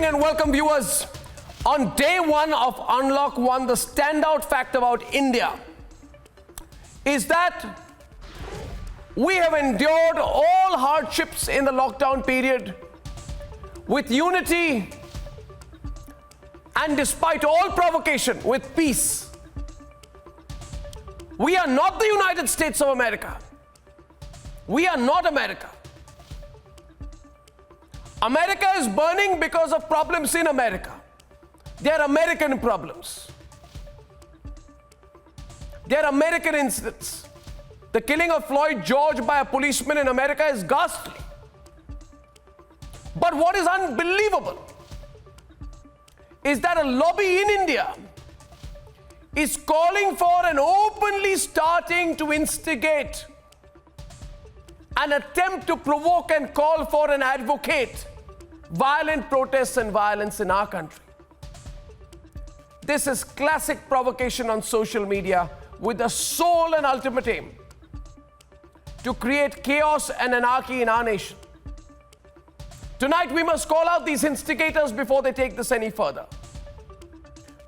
evening and welcome viewers. On day one of Unlock 1, the standout fact about India is that we have endured all hardships in the lockdown period with unity and despite all provocation with peace. We are not the United States of America. We are not America. America is burning because of problems in America. They are American problems. They are American incidents. The killing of Floyd George by a policeman in America is ghastly. But what is unbelievable is that a lobby in India is calling for and openly starting to instigate an attempt to provoke and call for and advocate violent protests and violence in our country. This is classic provocation on social media with the sole and ultimate aim to create chaos and anarchy in our nation. Tonight we must call out these instigators before they take this any further.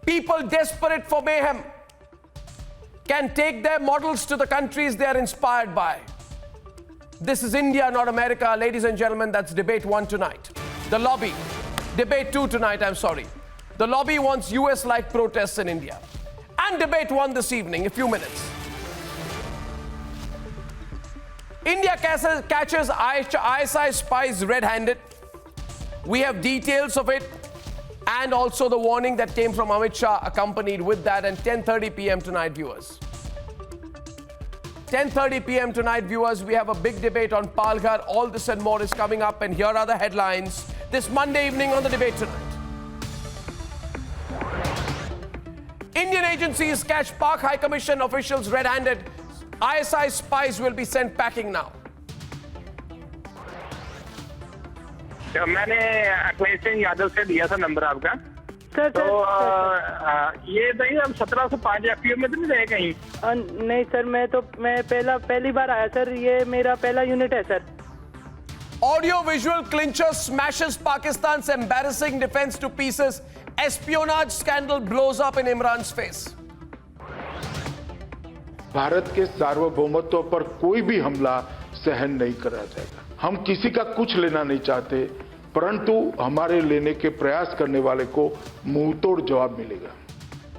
People desperate for mayhem can take their models to the countries they are inspired by. This is India, not America. Ladies and gentlemen, that's debate 1 tonight. The lobby. Debate 2 tonight, I'm sorry. The lobby wants US-like protests in India. And debate 1 this evening, a few minutes. India catches ISI spies red-handed. We have details of it and also the warning that came from Amit Shah accompanied with that, and 10:30 p.m. tonight, viewers. 10:30 p.m. tonight, viewers, we have a big debate on Palghar. All this and more is coming up, and here are the headlines this Monday evening on the debate tonight. Indian agencies catch Pak High Commission officials red-handed. ISI spies will be sent packing now. मैंने अखिलेश सिंह यादव से लिया था number आपका sir, तो ये नहीं अब 1705 FPO में तो नहीं रहे कहीं? नहीं सर, मैं पहली बार आया सर, ये मेरा पहला यूनिट है sir. Audio visual clincher smashes Pakistan's embarrassing defense to pieces. Espionage scandal blows up in Imran's face. Bharat के सार्वभौमत्व पर कोई भी हमला सहन नहीं करा जाएगा. हम किसी का कुछ लेना नहीं चाहते, परंतु हमारे लेने के प्रयास करने वाले को मुंहतोड़ जवाब मिलेगा.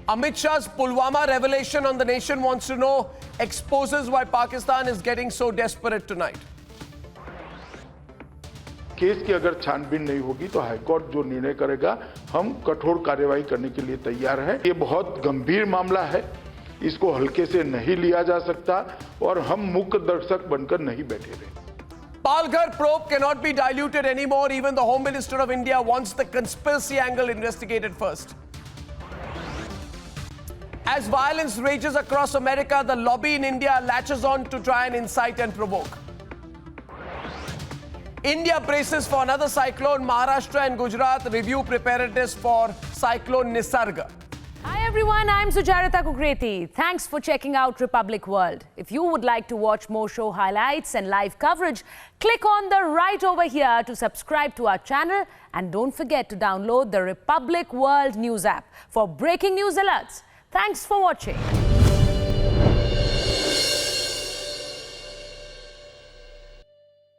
Amit Shah's Pulwama revelation on the nation wants to know exposes why Pakistan is getting so desperate tonight. Case की अगर छानबीन नहीं होगी तो हाईकोर्ट जो निर्णय करेगा, हम कठोर कार्यवाही करने के लिए तैयार हैं. ये बहुत गंभीर मामला है, इसको हल्के से नहीं लिया जा सकता और हम मूक दर्शक बनकर नहीं बैठे रहे. Palghar probe cannot be diluted anymore. Even the Home Minister of India wants the conspiracy angle investigated first. As violence rages across America, the lobby in India latches on to try and incite and provoke. India braces for another cyclone. Maharashtra and Gujarat review preparedness for cyclone Nisarga. Hi everyone, I'm Sujarita Kukreti. Thanks for checking out Republic World. If you would like to watch more show highlights and live coverage, click on the right over here to subscribe to our channel, and don't forget to download the Republic World News app for breaking news alerts. Thanks for watching.